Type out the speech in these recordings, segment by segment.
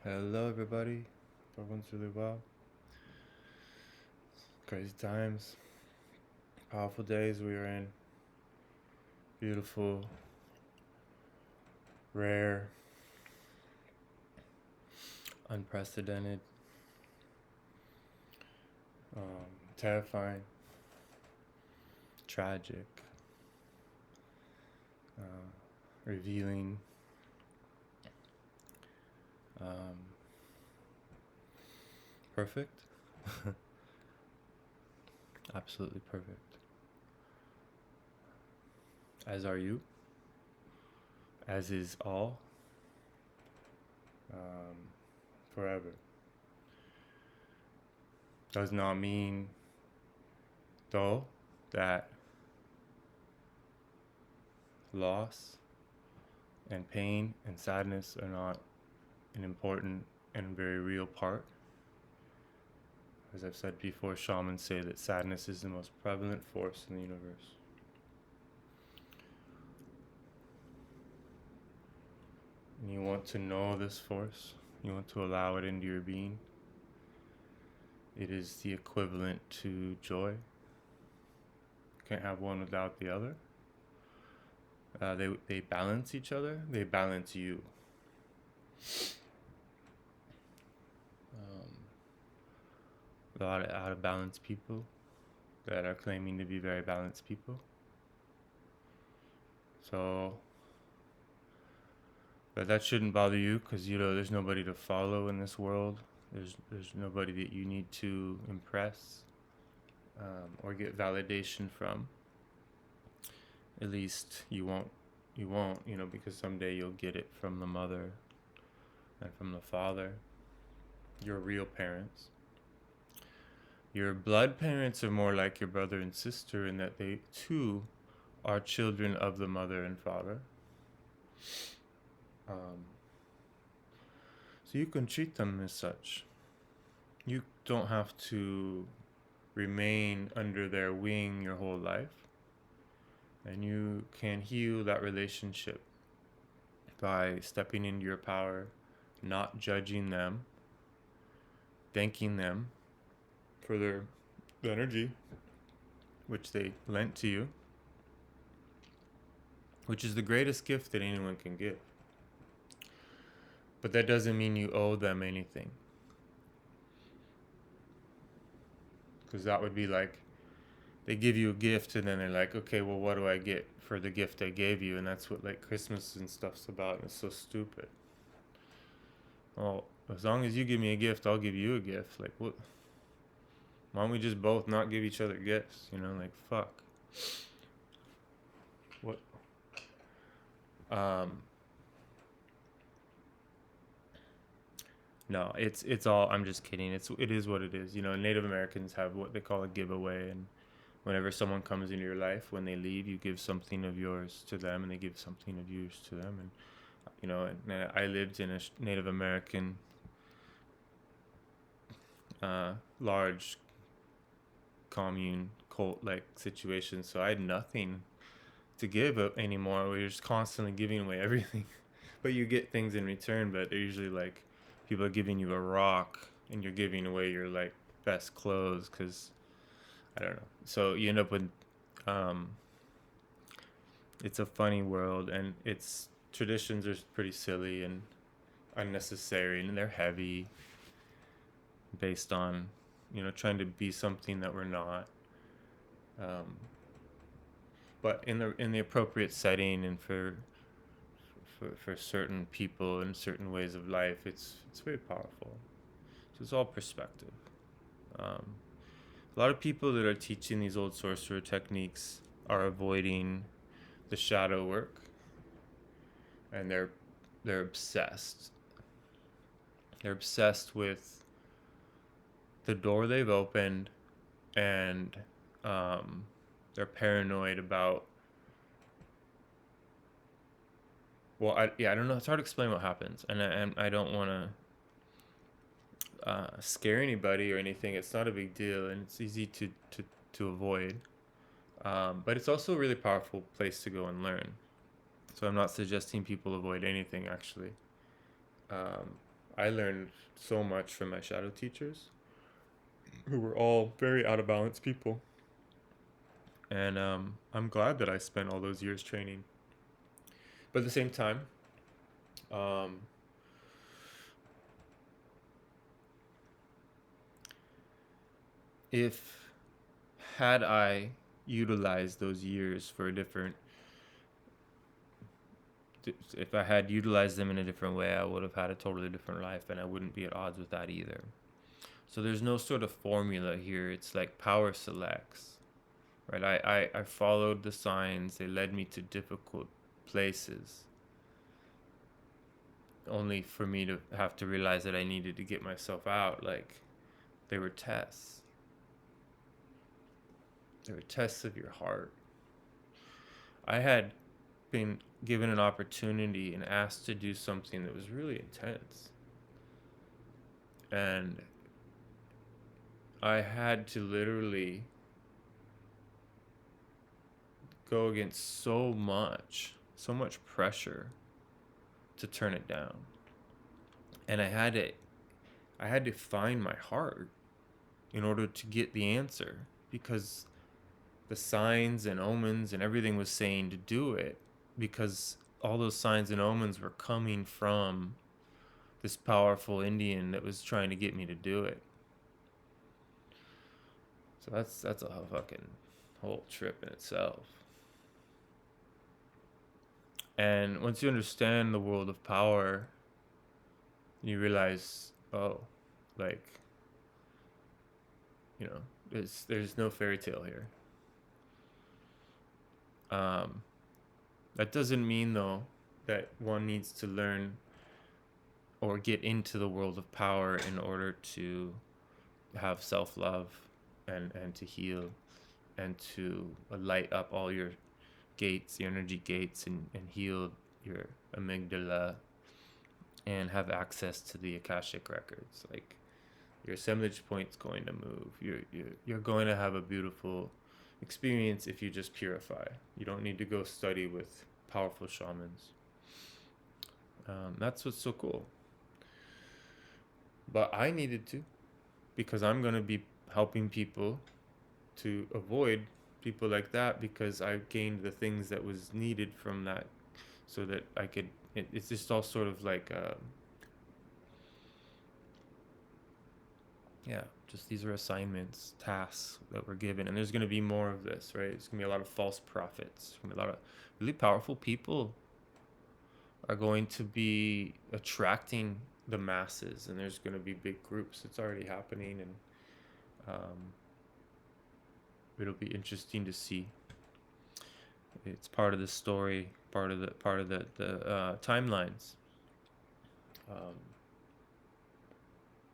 Hello, everybody. Everyone's really well. Crazy times, powerful days we are in. Beautiful, rare, unprecedented, terrifying, tragic, revealing, um, perfect. Absolutely perfect. As are you. As is all. Um, Forever. Does not mean, though, that loss and pain and sadness are not an important and very real part. As I've said before, shamans say that sadness is the most prevalent force in the universe. And you want to know this force, you want to allow it into your being. It is the equivalent to joy. Can't have one without the other. They balance each other, they balance you. A lot of out of balance people that are claiming to be very balanced people. So, but that shouldn't bother you because there's nobody to follow in this world. There's nobody that you need to impress or get validation from. At least you won't, because someday you'll get it from the mother and from the father, your real parents. Your blood parents are more like your brother and sister in that they too are children of the mother and father. So you can treat them as such. You don't have to remain under their wing your whole life. And you can heal that relationship by stepping into your power, not judging them, thanking them for their energy, which they lent to you, which is the greatest gift that anyone can give. But that doesn't mean you owe them anything. Because that would be like, they give you a gift and then they're like, okay, well, what do I get for the gift I gave you? And that's what like Christmas and stuff's about. And it's so stupid. Well, as long as you give me a gift, I'll give you a gift. Like, what? Why don't we just both not give each other gifts? Like, fuck. What? No, it's all. I'm just kidding. It is what it is. Native Americans have what they call a giveaway, and whenever someone comes into your life, when they leave, you give something of yours to them, and they give something of yours to them. And I lived in a Native American large commune cult like situation, so I had nothing to give anymore. We were just constantly giving away everything, but you get things in return. But they're usually like people are giving you a rock, and you're giving away your like best clothes because I don't know. So you end up with it's a funny world, and its traditions are pretty silly and unnecessary, and they're heavy, based on trying to be something that we're not. But in the appropriate setting and for certain people and certain ways of life, it's very powerful. So it's all perspective. A lot of people that are teaching these old sorcerer techniques are avoiding the shadow work, and they're obsessed. They're obsessed with the door they've opened, and they're paranoid about. Well, I don't know. It's hard to explain what happens, and I don't want to scare anybody or anything. It's not a big deal, and it's easy to avoid. But it's also a really powerful place to go and learn. So I'm not suggesting people avoid anything, actually. I learned so much from my shadow teachers, who were all very out of balance people. And I'm glad that I spent all those years training. But at the same time, um, if had I utilized those years for a different, if I had utilized them in a different way, I would have had a totally different life, and I wouldn't be at odds with that either. So there's no sort of formula here. It's like power selects, right? I followed the signs. They led me to difficult places, only for me to have to realize that I needed to get myself out. Like, they were tests. They were tests of your heart. I had been given an opportunity and asked to do something that was really intense. And I had to literally go against so much pressure to turn it down. And I had to find my heart in order to get the answer, because the signs and omens and everything was saying to do it, because all those signs and omens were coming from this powerful Indian that was trying to get me to do it. So that's a fucking whole trip in itself. And once you understand the world of power, you realize, oh, like, there's no fairy tale here. That doesn't mean, though, that one needs to learn or get into the world of power in order to have self-love and to heal and to light up all your gates, your energy gates, and heal your amygdala and have access to the Akashic records. Like, your assemblage point's going to move. You're going to have a beautiful experience if you just purify. You don't need to go study with powerful shamans. That's what's so cool. But I needed to, because I'm going to be helping people to avoid people like that, because I gained the things that was needed from that, so that I could, it's just all sort of like, yeah, just these are assignments, tasks that we're given. And there's going to be more of this, right? It's going to be a lot of false prophets. There's going to be a lot of really powerful people are going to be attracting the masses, and there's going to be big groups. It's already happening, and it'll be interesting to see. It's part of the story, part of the timelines.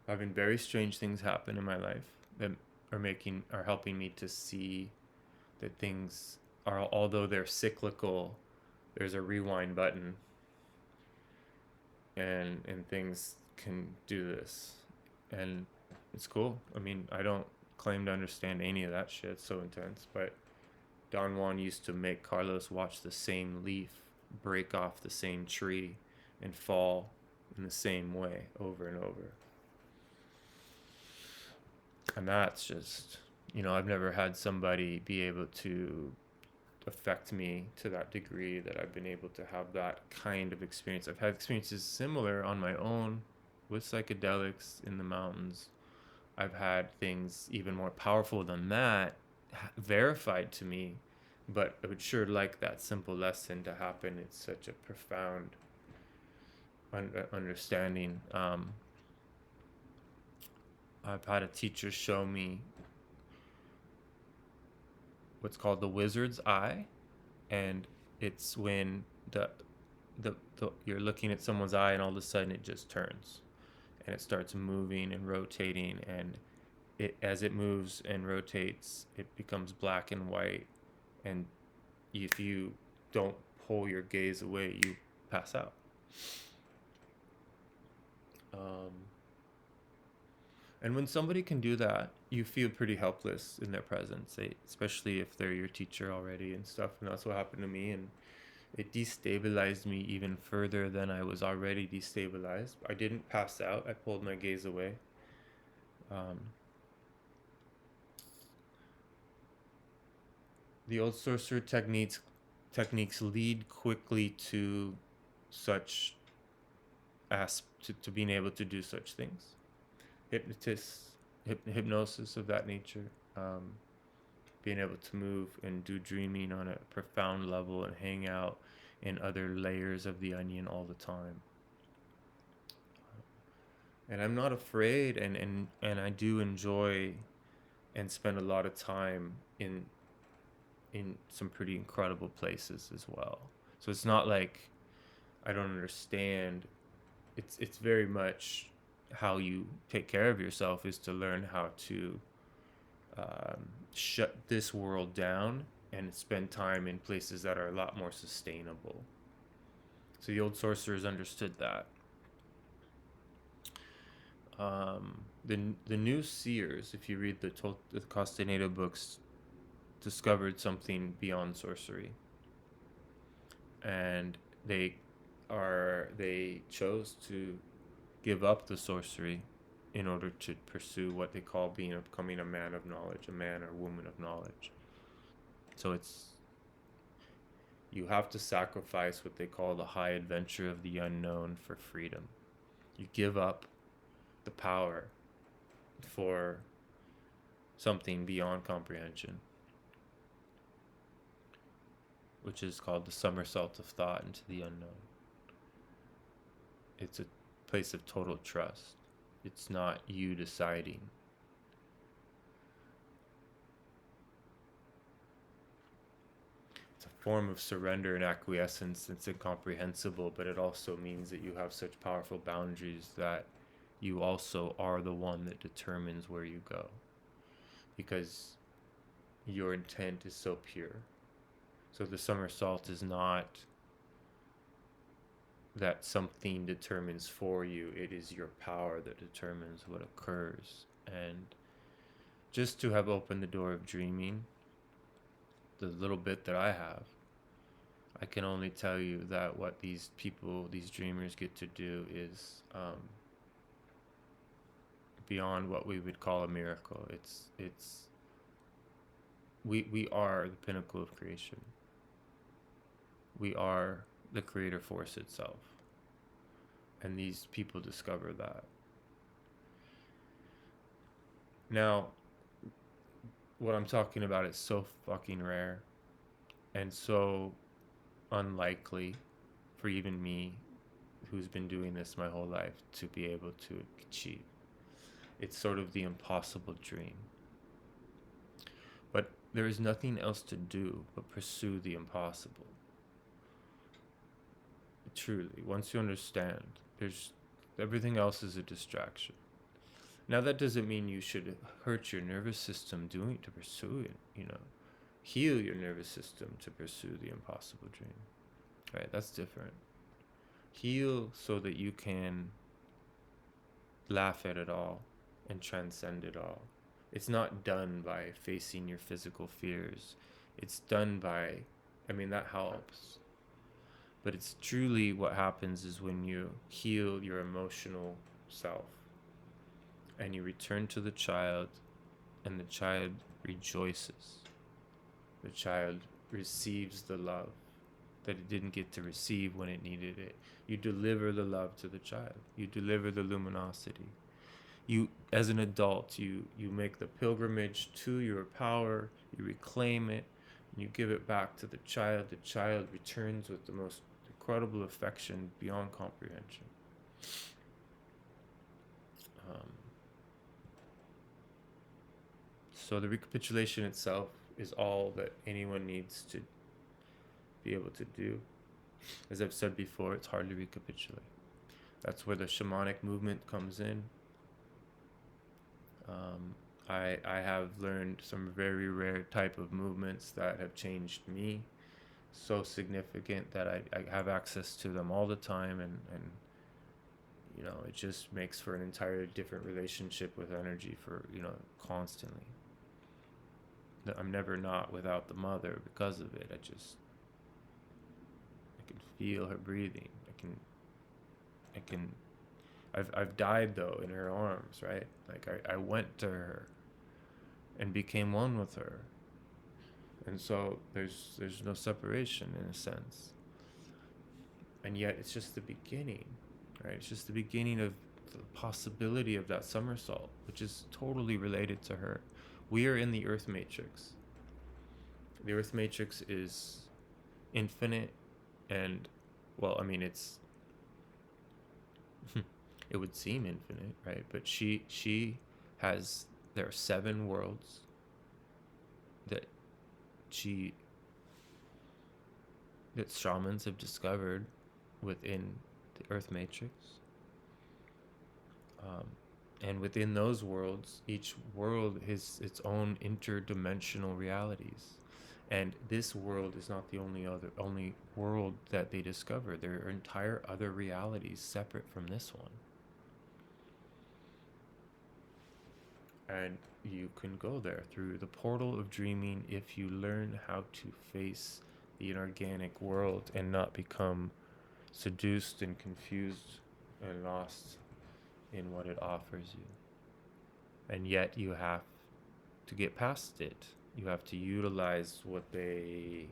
Having very strange things happen in my life that are helping me to see that things are, although they're cyclical, there's a rewind button, and things can do this, and it's cool. I mean, I don't claim to understand any of that shit. It's so intense. But Don Juan used to make Carlos watch the same leaf break off the same tree and fall in the same way over and over. And that's just, I've never had somebody be able to affect me to that degree that I've been able to have that kind of experience. I've had experiences similar on my own with psychedelics in the mountains. I've had things even more powerful than that verified to me, but I would sure like that simple lesson to happen. It's such a profound understanding. I've had a teacher show me what's called the wizard's eye, and it's when the you're looking at someone's eye and all of a sudden it just turns and it starts moving and rotating, and as it moves and rotates, it becomes black and white, and if you don't pull your gaze away, you pass out. And when somebody can do that, you feel pretty helpless in their presence, especially if they're your teacher already and stuff. And that's what happened to me. And it destabilized me even further than I was already destabilized. I didn't pass out. I pulled my gaze away. Um, the old sorcerer techniques lead quickly to such to being able to do such things. Hypnosis of that nature, being able to move and do dreaming on a profound level and hang out in other layers of the onion all the time. And I'm not afraid, and I do enjoy and spend a lot of time in some pretty incredible places as well. So it's not like I don't understand. It's very much how you take care of yourself is to learn how to shut this world down and spend time in places that are a lot more sustainable. So the old sorcerers understood that. The new seers, if you read the Castaneda books, discovered something beyond sorcery, and they chose to give up the sorcery in order to pursue what they call becoming a man of knowledge, a man or woman of knowledge. So you have to sacrifice what they call the high adventure of the unknown for freedom. You give up the power for something beyond comprehension, which is called the somersault of thought into the unknown. It's a place of total trust. It's not you deciding. It's a form of surrender and acquiescence that's incomprehensible, but it also means that you have such powerful boundaries that you also are the one that determines where you go, because your intent is so pure. So the somersault is not that something determines for you, it is your power that determines what occurs. And just to have opened the door of dreaming, the little bit that I have, I can only tell you that what these people, these dreamers, get to do is beyond what we would call a miracle. We are the pinnacle of creation. We are the creator force itself. And these people discover that. Now, what I'm talking about is so fucking rare and so unlikely for even me, who's been doing this my whole life, to be able to achieve. It's sort of the impossible dream. But there is nothing else to do but pursue the impossible. Truly, once you understand, everything else is a distraction. Now that doesn't mean you should hurt your nervous system doing to pursue it, heal your nervous system to pursue the impossible dream. Right? That's different. Heal so that you can laugh at it all and transcend it all. It's not done by facing your physical fears. It's done by, that helps. But it's truly what happens is when you heal your emotional self and you return to the child, and the child rejoices. The child receives the love that it didn't get to receive when it needed it. You deliver the love to the child. You deliver the luminosity. You, as an adult, you make the pilgrimage to your power, you reclaim it, and you give it back to the child. The child returns with the most incredible affection beyond comprehension. So the recapitulation itself is all that anyone needs to be able to do. As I've said before, it's hard to recapitulate. That's where the shamanic movement comes in. I have learned some very rare type of movements that have changed me, so significant that I have access to them all the time, and it just makes for an entirely different relationship with energy for constantly. I'm never not without the mother because of it. can feel her breathing. I can. I've died though in her arms, right? Like I went to her and became one with her, and so there's no separation in a sense. And yet it's just the beginning, right? It's just the beginning of the possibility of that somersault, which is totally related to her. We are in the Earth Matrix. The Earth Matrix is infinite, and well, I mean, it's it would seem infinite, right? But she has, there are 7 worlds that she that shamans have discovered within the Earth Matrix. And within those worlds, each world has its own interdimensional realities. And this world is not the only world that they discover. There are entire other realities separate from this one. And you can go there through the portal of dreaming if you learn how to face the inorganic world and not become seduced and confused and lost in what it offers you. And yet you have to get past it. You have to utilize what they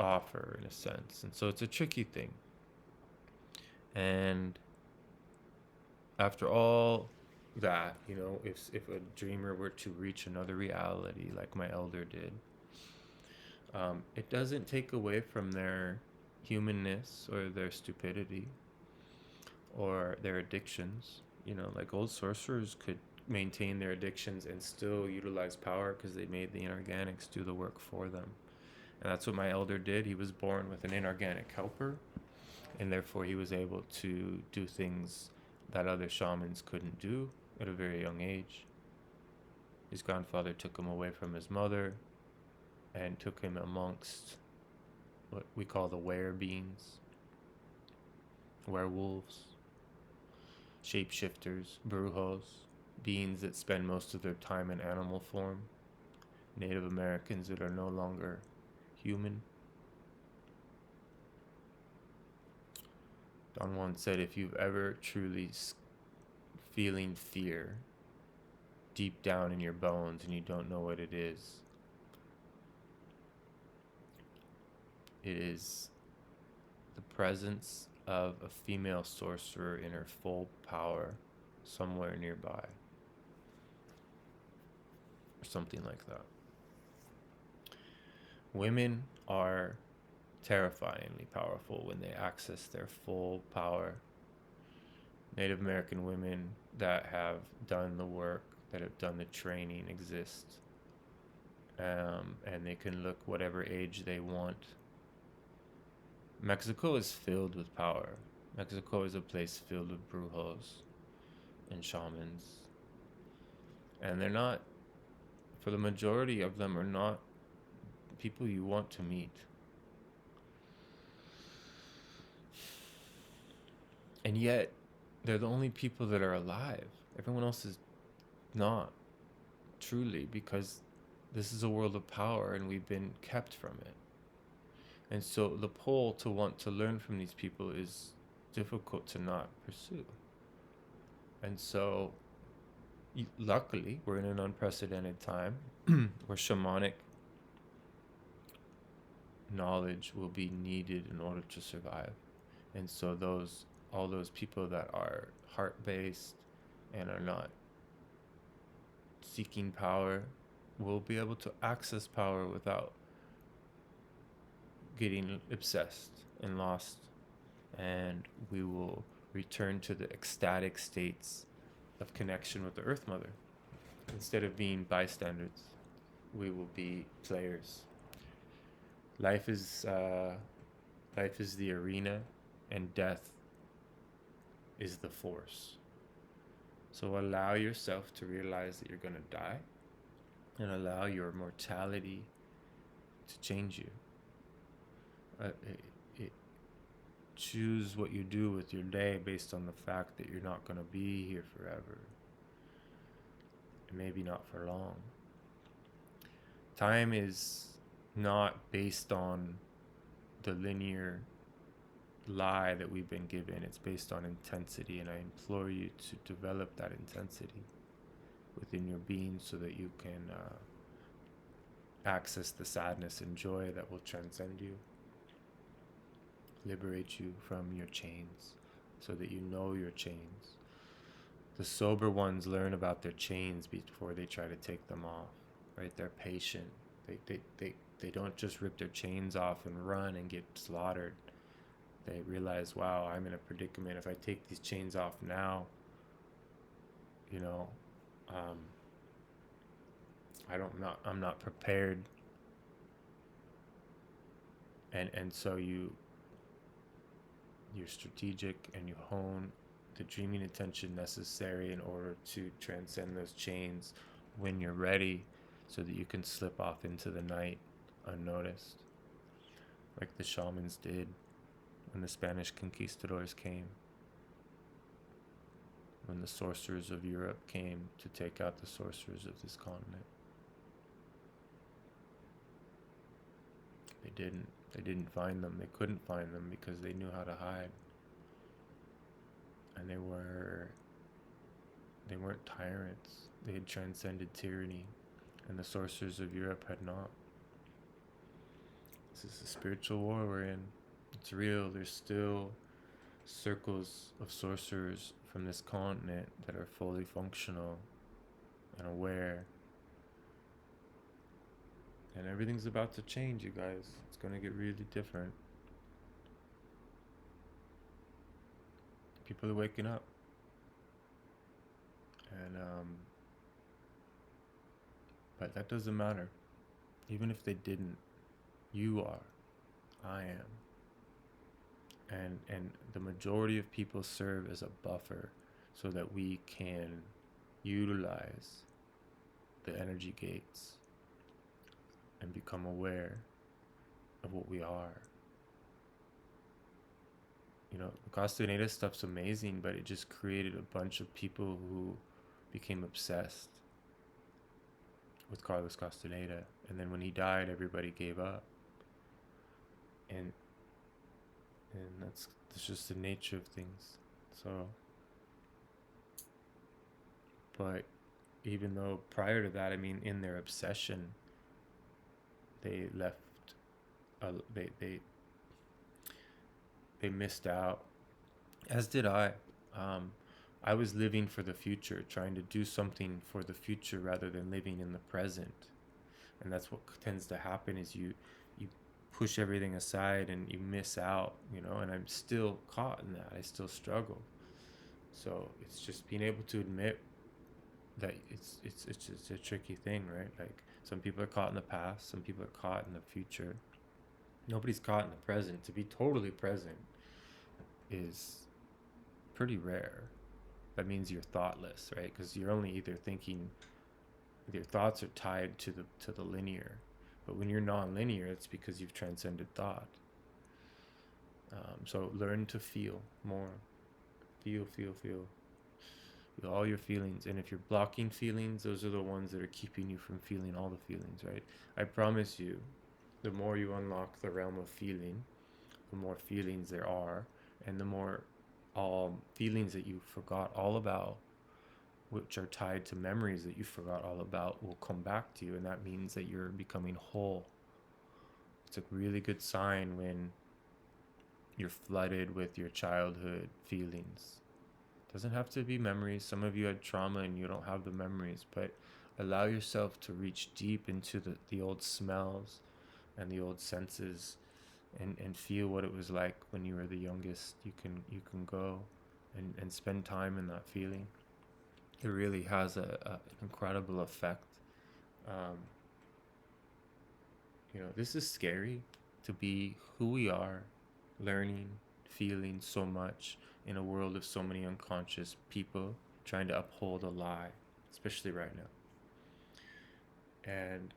offer in a sense. And so it's a tricky thing. And after all that, if a dreamer were to reach another reality like my elder did, it doesn't take away from their humanness or their stupidity or their addictions. Like old sorcerers could maintain their addictions and still utilize power because they made the inorganics do the work for them. And that's what my elder did. He was born with an inorganic helper, and therefore he was able to do things that other shamans couldn't do at a very young age. His grandfather took him away from his mother and took him amongst what we call the were-beings, werewolves, shapeshifters, brujos, beings that spend most of their time in animal form, Native Americans that are no longer human. Don Juan said, if you've ever truly feeling fear deep down in your bones and you don't know what it is the presence of a female sorcerer in her full power somewhere nearby, or something like that. Women are terrifyingly powerful when they access their full power. Native American women that have done the work, that have done the training, exist. And they can look whatever age they want. Mexico is filled with power. Mexico is a place filled with brujos and shamans. And they're not, for the majority of them, are not people you want to meet. And yet, they're the only people that are alive. Everyone else is not, truly, because this is a world of power and we've been kept from it. And so the pull to want to learn from these people is difficult to not pursue. And so, luckily, we're in an unprecedented time where shamanic knowledge will be needed in order to survive. And so all those people that are heart-based and are not seeking power will be able to access power without getting obsessed and lost, and we will return to the ecstatic states of connection with the Earth Mother. Instead of being bystanders, we will be players. Life is the arena, and death is the force. So allow yourself to realize that you're going to die, and allow your mortality to change you. Choose what you do with your day based on the fact that you're not going to be here forever, and maybe not for long. Time is not based on the linear lie that we've been given. It's based on intensity, and I implore you to develop that intensity within your being so that you can access the sadness and joy that will transcend you, liberate you from your chains so that you know your chains. The sober ones learn about their chains before they try to take them off, right? They're patient. They don't just rip their chains off and run and get slaughtered. They realize, wow, I'm in a predicament. If I take these chains off now, you know, um, I'm not prepared. And so you're strategic and you hone the dreaming attention necessary in order to transcend those chains when you're ready, so that you can slip off into the night unnoticed, like the shamans did when the Spanish conquistadors came, when the sorcerers of Europe came to take out the sorcerers of this continent. They didn't find them. They couldn't find them because they knew how to hide. And they weren't tyrants. They had transcended tyranny, and the sorcerers of Europe had not. This is a spiritual war we're in. It's real. There's still circles of sorcerers from this continent that are fully functional and aware. And everything's about to change, you guys. It's going to get really different. People are waking up. And, but that doesn't matter. Even if they didn't, you are. I am. And the majority of people serve as a buffer so that we can utilize the energy gates and become aware of what we are. You know, the Castaneda stuff's amazing, but it just created a bunch of people who became obsessed with Carlos Castaneda. And then when he died, everybody gave up. And that's just the nature of things. So, but even though prior to that, I mean, in their obsession, they left, they missed out, as did I. I was living for the future, trying to do something for the future rather than living in the present. And that's what tends to happen is you push everything aside and you miss out, you know, and I'm still caught in that. I still struggle. So it's just being able to admit that it's just a tricky thing, right? Like some people are caught in the past, some people are caught in the future. Nobody's caught in the present. To be totally present is pretty rare. That means you're thoughtless, right? Because you're only either thinking, your thoughts are tied to the linear. But when you're non-linear, it's because you've transcended thought. So learn to feel more. Feel all your feelings. And if you're blocking feelings, those are the ones that are keeping you from feeling all the feelings, right? I promise you, the more you unlock the realm of feeling, the more feelings there are, and the more feelings that you forgot all about, which are tied to memories that you forgot all about, will come back to you. And that means that you're becoming whole. It's a really good sign when you're flooded with your childhood feelings. It doesn't have to be memories. Some of you had trauma and you don't have the memories, but allow yourself to reach deep into the old smells and the old senses, and feel what it was like when you were the youngest. You can go and spend time in that feeling. It really has an incredible effect. You know, this is scary, to be who we are, learning, feeling so much in a world of so many unconscious people trying to uphold a lie, especially right now. And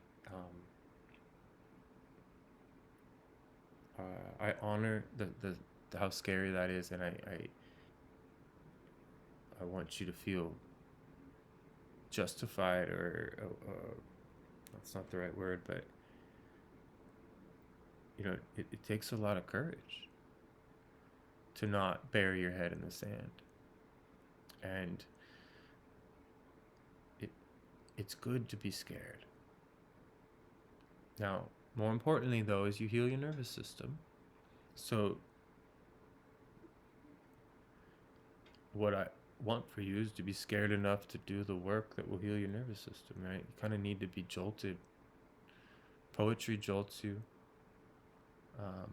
I honor the how scary that is, and I want you to feel justified, or that's not the right word, but it takes a lot of courage to not bury your head in the sand. And it it's good to be scared. Now, more importantly though, is you heal your nervous system. So what I want for you is to be scared enough to do the work that will heal your nervous system, right? You kind of need to be jolted. Poetry jolts you. Um,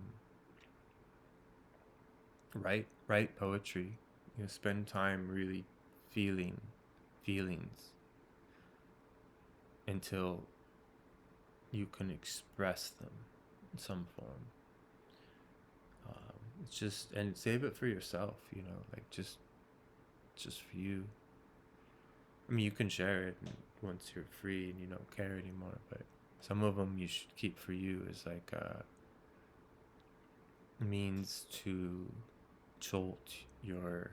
write poetry. Spend time really feeling feelings until you can express them in some form. It's just, and save it for yourself, like just for you. I mean, you can share it once you're free and you don't care anymore, but some of them you should keep for you as like a means to jolt your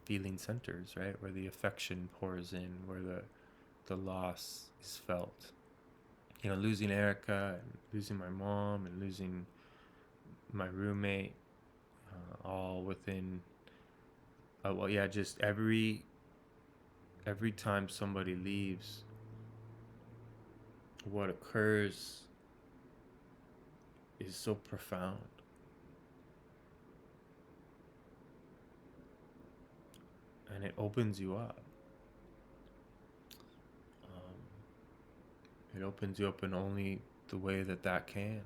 feeling centers, right? Where the affection pours in, where the loss is felt. Losing Erica and losing my mom and losing my roommate, all within just every time somebody leaves, what occurs is so profound. And it opens you up. It opens you up in only the way that can.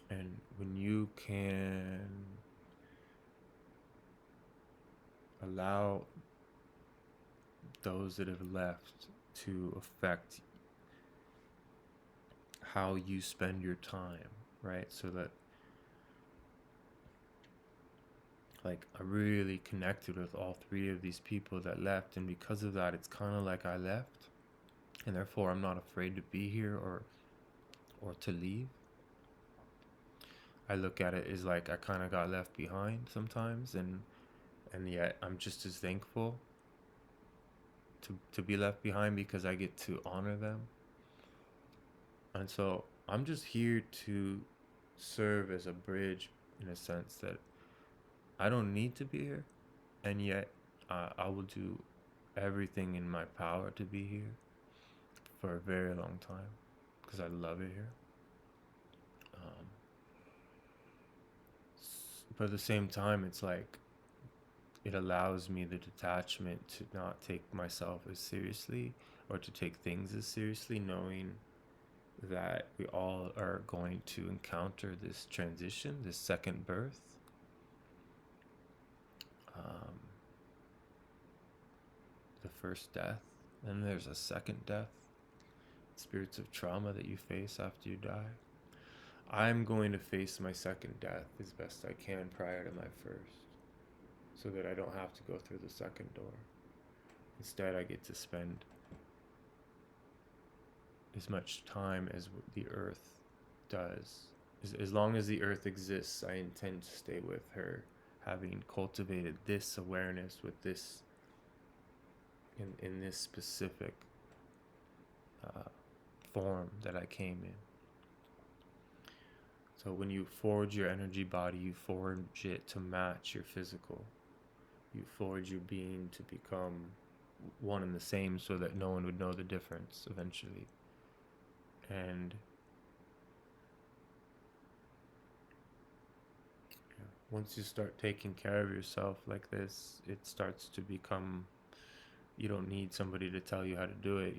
And when you can allow those that have left to affect how you spend your time, right? So that, like, I really connected with all three of these people that left, and because of that, it's kind of like I left, and therefore I'm not afraid to be here or to leave. I look at it as like I kind of got left behind sometimes, and yet I'm just as thankful to be left behind because I get to honor them. And so I'm just here to serve as a bridge, in a sense that I don't need to be here, and yet I will do everything in my power to be here for a very long time because I love it here. But at the same time, it's like it allows me the detachment to not take myself as seriously or to take things as seriously, knowing that we all are going to encounter this transition, this second birth. The first death, and there's a second death, spirits of trauma that you face after you die. I'm going to face my second death as best I can prior to my first, so that I don't have to go through the second door. Instead, I get to spend as much time as the earth does. As long as the earth exists, I intend to stay with her, having cultivated this awareness with this, in this specific form that I came in. So when you forge your energy body, you forge it to match your physical. You forge your being to become one and the same so that no one would know the difference eventually. And once you start taking care of yourself like this, it starts to become, you don't need somebody to tell you how to do it.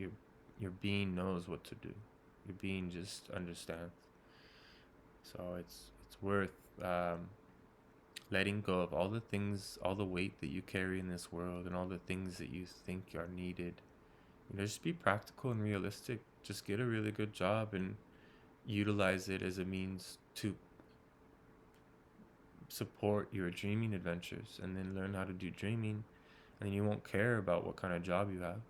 Your being knows what to do. Your being just understands. So it's worth letting go of all the things, all the weight that you carry in this world, and all the things that you think are needed. Just be practical and realistic. Just get a really good job and utilize it as a means to support your dreaming adventures, and then learn how to do dreaming, and you won't care about what kind of job you have,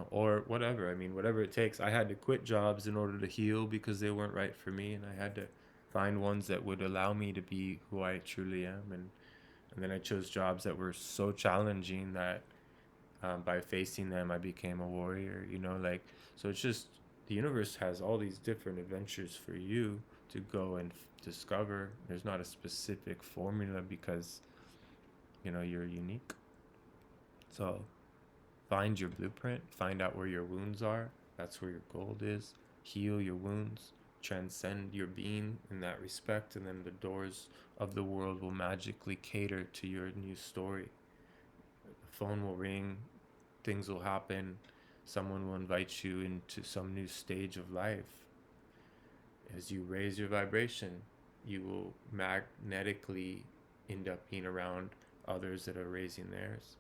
or whatever. I mean, whatever it takes. I had to quit jobs in order to heal because they weren't right for me, and I had to find ones that would allow me to be who I truly am. And And then I chose jobs that were so challenging that by facing them, I became a warrior, like, so it's just the universe has all these different adventures for you to go and discover. There's not a specific formula because, you're unique. So find your blueprint, find out where your wounds are. That's where your gold is. Heal your wounds, transcend your being in that respect, and then the doors of the world will magically cater to your new story. The phone will ring, things will happen, someone will invite you into some new stage of life. As you raise your vibration, you will magnetically end up being around others that are raising theirs.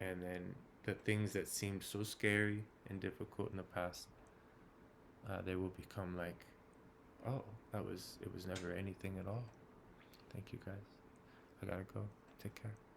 And then the things that seemed so scary and difficult in the past, they will become like, oh, it was never anything at all. Thank you guys. I gotta go. Take care.